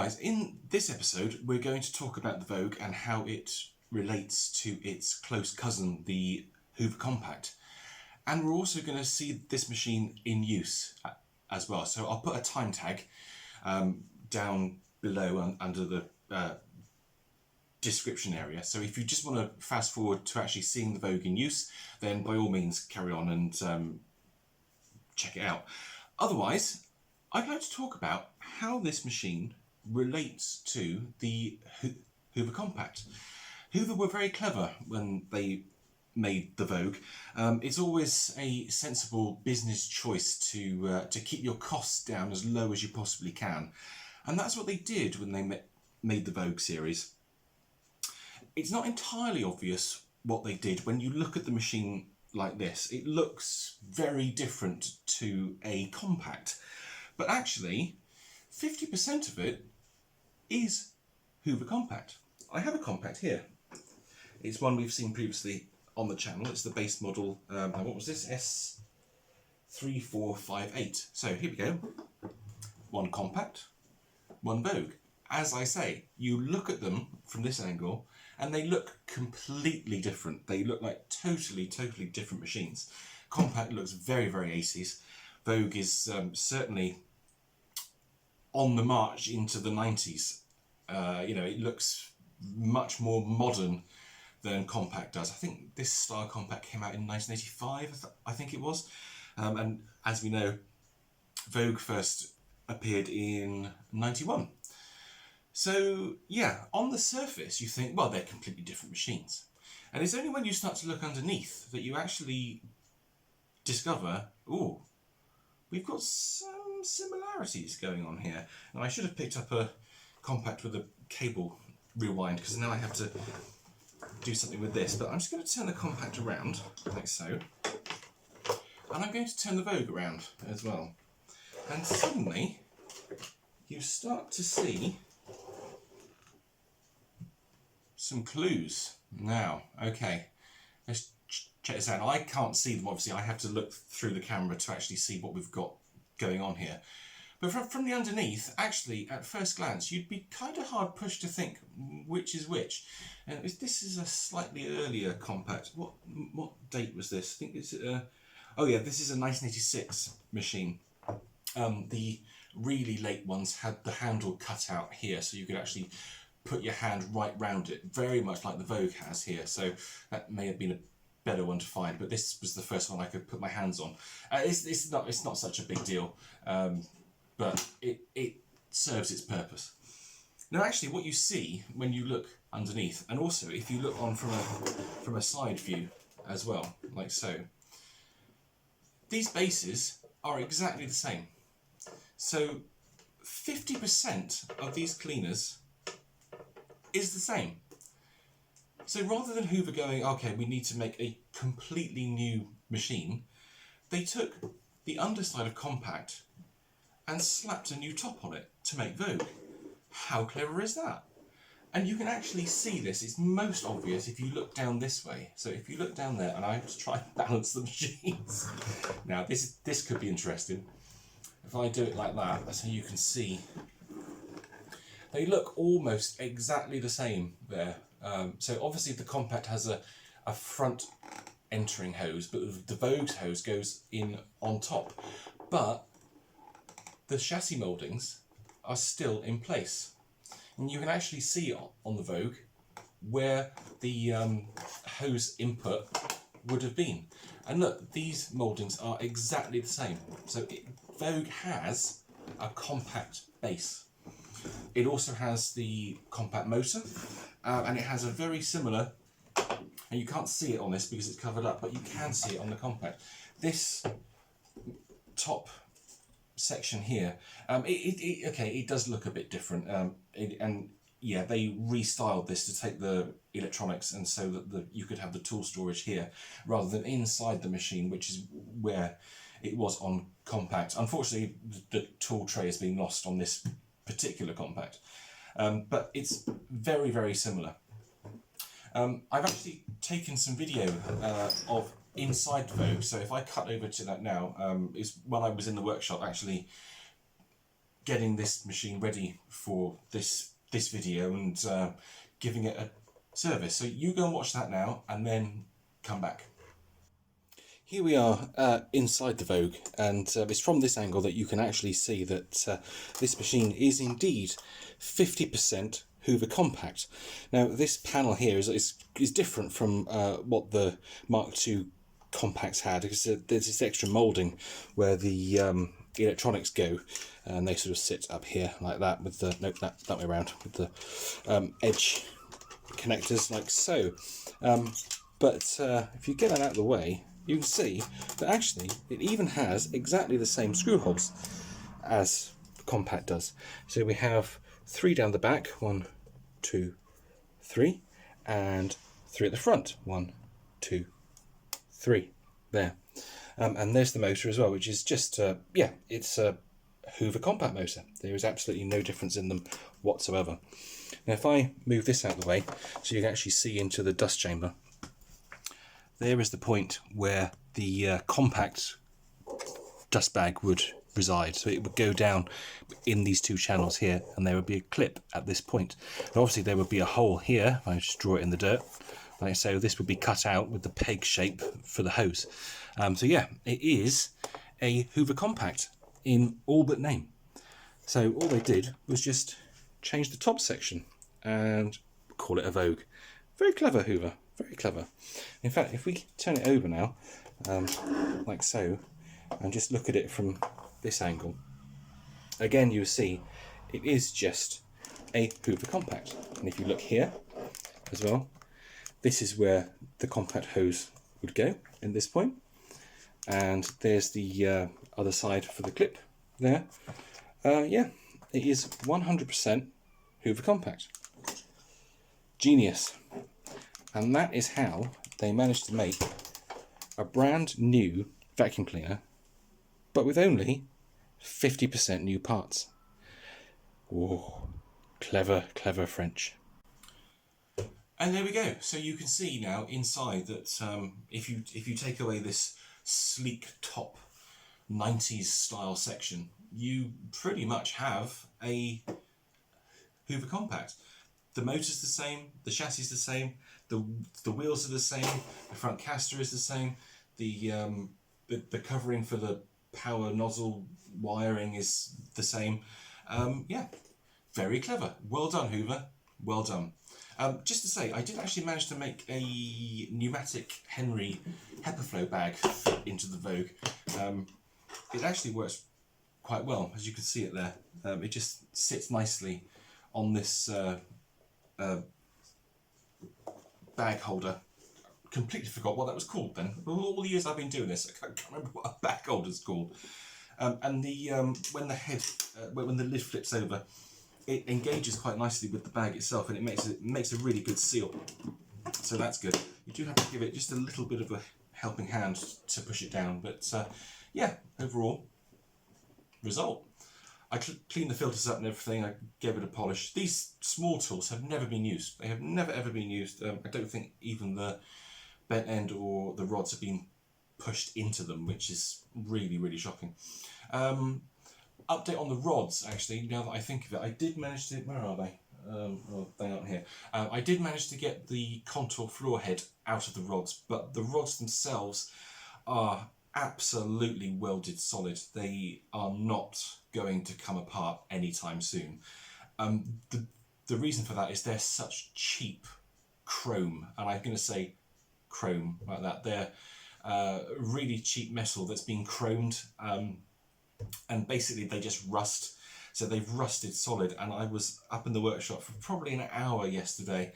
guys, in this episode we're going to talk about the Vogue and how it relates to its close cousin, the Hoover Compact. And we're also going to see this machine in use as well. So I'll put a time tag down below under the description area. So if you just want to fast forward to actually seeing the Vogue in use, then by all means carry on and check it out. Otherwise, I'd like to talk about how this machine relates to the Hoover Compact. Hoover were very clever when they made the Vogue. It's always a sensible business choice to keep your costs down as low as you possibly can. And that's what they did when they made the Vogue series. It's not entirely obvious what they did when you look at the machine like this. It looks very different to a compact, but actually 50% of it is Hoover Compact. I have a compact here. It's one we've seen previously on the channel. It's the base model, what was this? S3458. So here we go. One compact, one Vogue. As I say, you look at them from this angle and they look completely different. They look like totally different machines. Compact looks very 80s. Vogue is certainly on the march into the 90s. You know, it looks much more modern than Compact does. I think this style Compact came out in 1985, I think it was. And as we know, Vogue first appeared in 91. So yeah, on the surface you think, well, they're completely different machines. And it's only when you start to look underneath that you actually discover, oh, we've got some similarities going on here. And I should have picked up a Compact with a cable rewind, because now I have to do something with this. But I'm just going to turn the Compact around, like so. And I'm going to turn the Vogue around as well. And suddenly you start to see some clues. Now, okay, let's check this out. I can't see them, obviously. I have to look through the camera to actually see what we've got going on here. But from the underneath, actually, at first glance, you'd be kind of hard pushed to think which is which. And this is a slightly earlier Compact. What date was this? I think it's oh yeah, this is a 1986 machine. The really late ones had the handle cut out here, so you could actually put your hand right round it, very much like the Vogue has here. So that may have been a better one to find, but this was the first one I could put my hands on. It's not such a big deal, but it serves its purpose. Now, actually, what you see when you look underneath, and also if you look on from a side view as well, like so, these bases are exactly the same. So 50% of these cleaners is the same. So rather than Hoover going, okay, we need to make a completely new machine, they took the underside of Compact and slapped a new top on it to make Vogue. How clever is that? And you can actually see this. It's most obvious if you look down this way. So if you look down there, and I have to try and balance the machines. Now this could be interesting. If I do it like that, so you can see, they look almost exactly the same there. So obviously the Compact has a front entering hose, but the Vogue's hose goes in on top. But the chassis mouldings are still in place. And you can actually see on the Vogue where the hose input would have been. And look, these mouldings are exactly the same. So Vogue has a compact base. It also has the compact motor, and it has a very similar, and you can't see it on this because it's covered up, but you can see it on the Compact. This top section here, it does look a bit different, and yeah, they restyled this to take the electronics and so that you could have the tool storage here rather than inside the machine, which is where it was on Compact. Unfortunately, the tool tray has been lost on this particular Compact, but it's very similar. I've actually taken some video of inside the Vogue, so if I cut over to that now, is when I was in the workshop actually getting this machine ready for this video and giving it a service. So you go and watch that now and then come back. Here we are inside the Vogue, and it's from this angle that you can actually see that this machine is indeed 50% Hoover Compact. Now this panel here is different from what the Mark II Compacts had, because there's this extra moulding where the electronics go, and they sort of sit up here like that with the, nope, that way around, with the edge connectors like so. But if you get that out of the way, you can see that actually it even has exactly the same screw holes as the Compact does. So we have 3 down the back, 1, 2, 3, and 3 at the front, 1, 2, 3, there. And there's the motor as well, which is just, yeah, it's a Hoover Compact motor. There is absolutely no difference in them whatsoever. Now if I move this out of the way so you can actually see into the dust chamber, there is the point where the Compact dust bag would reside. So it would go down in these 2 channels here, and there would be a clip at this point. And obviously there would be a hole here, if I just draw it in the dirt, like so. This would be cut out with the peg shape for the hose. So yeah, it is a Hoover Compact in all but name. So all they did was just change the top section and call it a Vogue. Very clever, Hoover. Very clever. In fact, if we turn it over now, like so, and just look at it from this angle, again you'll see it is just a Hoover Compact. And if you look here as well, this is where the Compact hose would go in this point, and there's the other side for the clip there. Yeah, it is 100% Hoover Compact. Genius. And that is how they managed to make a brand new vacuum cleaner, but with only 50% new parts. Oh, clever, clever French. And there we go. So you can see now inside that if you take away this sleek top 90s style section, you pretty much have a Hoover Compact. The motor's the same, the chassis is the same, the wheels are the same, the front caster is the same, the covering for the power nozzle wiring is the same. Yeah, very clever. Well done, Hoover. Well done. Just to say, I did actually manage to make a Numatic Henry HEPA-FLO bag fit into the Vogue. It actually works quite well, as you can see it there. It just sits nicely on this bag holder. Completely forgot what that was called then. All the years I've been doing this, I can't remember what a bag holder's called. And the when the lid flips over, it engages quite nicely with the bag itself, and it makes a really good seal. So that's good. You do have to give it just a little bit of a helping hand to push it down, but yeah, overall result. I cleaned the filters up and everything. I gave it a polish. These small tools have never been used. They have never ever been used. I don't think even the bent end or the rods have been pushed into them, which is really, really shocking. Update on the rods, actually, now that I think of it. I did manage to, where are they? Well, they aren't here. I did manage to get the contour floor head out of the rods, but the rods themselves are absolutely welded solid. They are not going to come apart anytime soon. The reason for that is they're such cheap chrome, and I'm going to say chrome like that. They're really cheap metal that's been chromed, and basically they just rust. So they've rusted solid, and I was up in the workshop for probably an hour yesterday,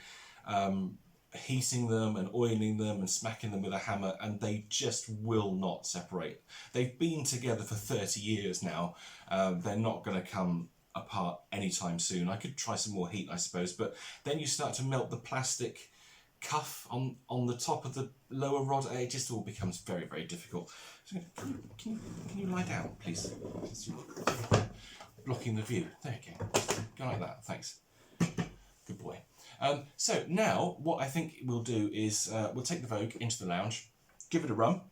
heating them and oiling them and smacking them with a hammer, and they just will not separate. They've been together for 30 years now. They're not going to come apart anytime soon. I could try some more heat, I suppose, but then you start to melt the plastic cuff on the top of the lower rod. It just all becomes very, very difficult. So can you lie down, please? Blocking the view. There you go. Go like that. Thanks. Good boy. So now what I think we'll do is we'll take the Vogue into the lounge, give it a run,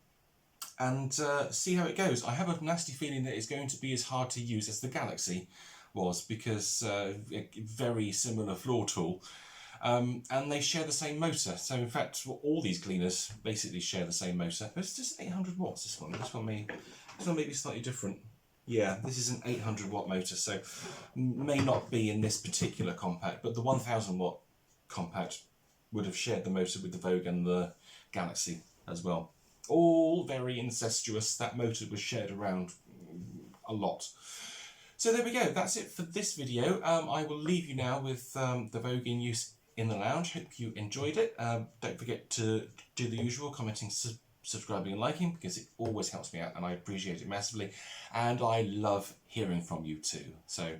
and see how it goes. I have a nasty feeling that it's going to be as hard to use as the Galaxy. was, because very similar floor tool, and they share the same motor. So in fact, all these cleaners basically share the same motor. But it's just 800 watts. This one may be slightly different. Yeah, this is an 800 watt motor, so may not be in this particular compact, but the 1000 watt compact would have shared the motor with the Vogue and the Galaxy as well. All very incestuous. That motor was shared around a lot. So there we go. That's it for this video. I will leave you now with the Vogue in use in the lounge. Hope you enjoyed it. Don't forget to do the usual, commenting, subscribing and liking, because it always helps me out and I appreciate it massively, and I love hearing from you too. So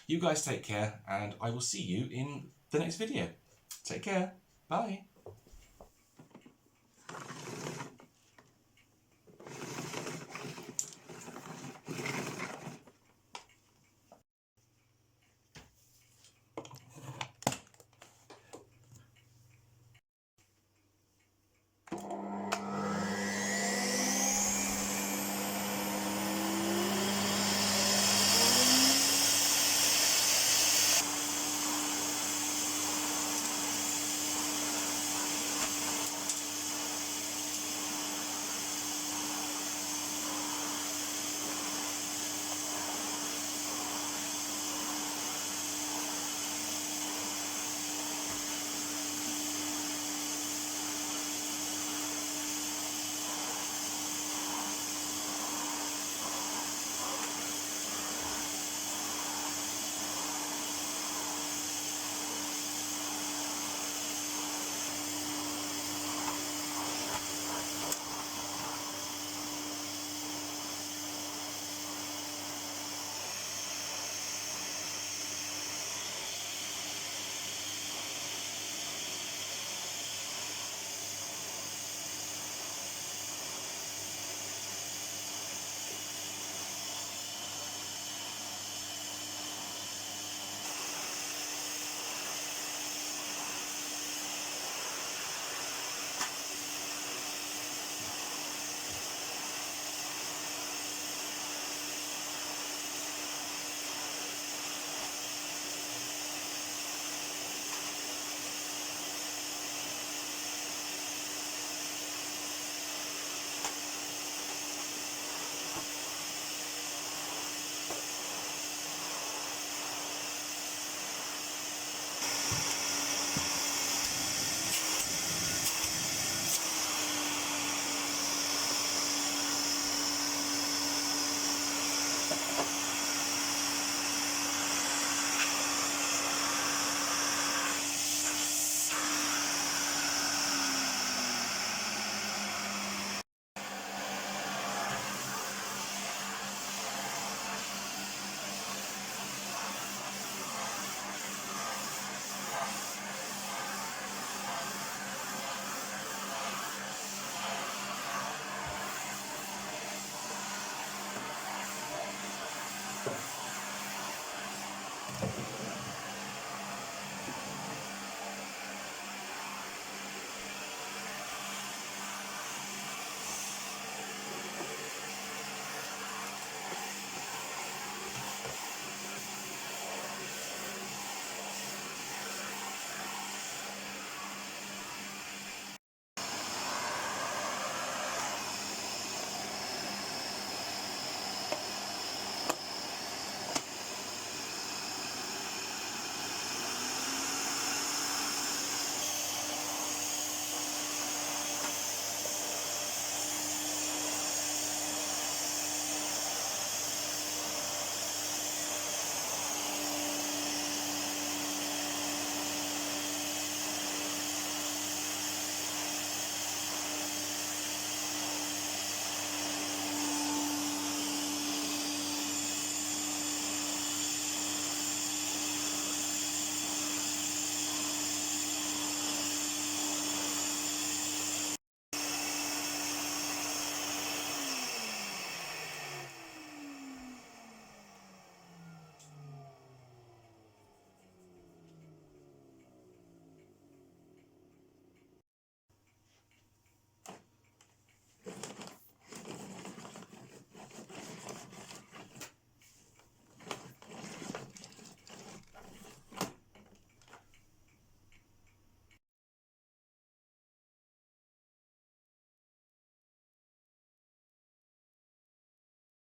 you guys take care, and I will see you in the next video. Take care. Bye.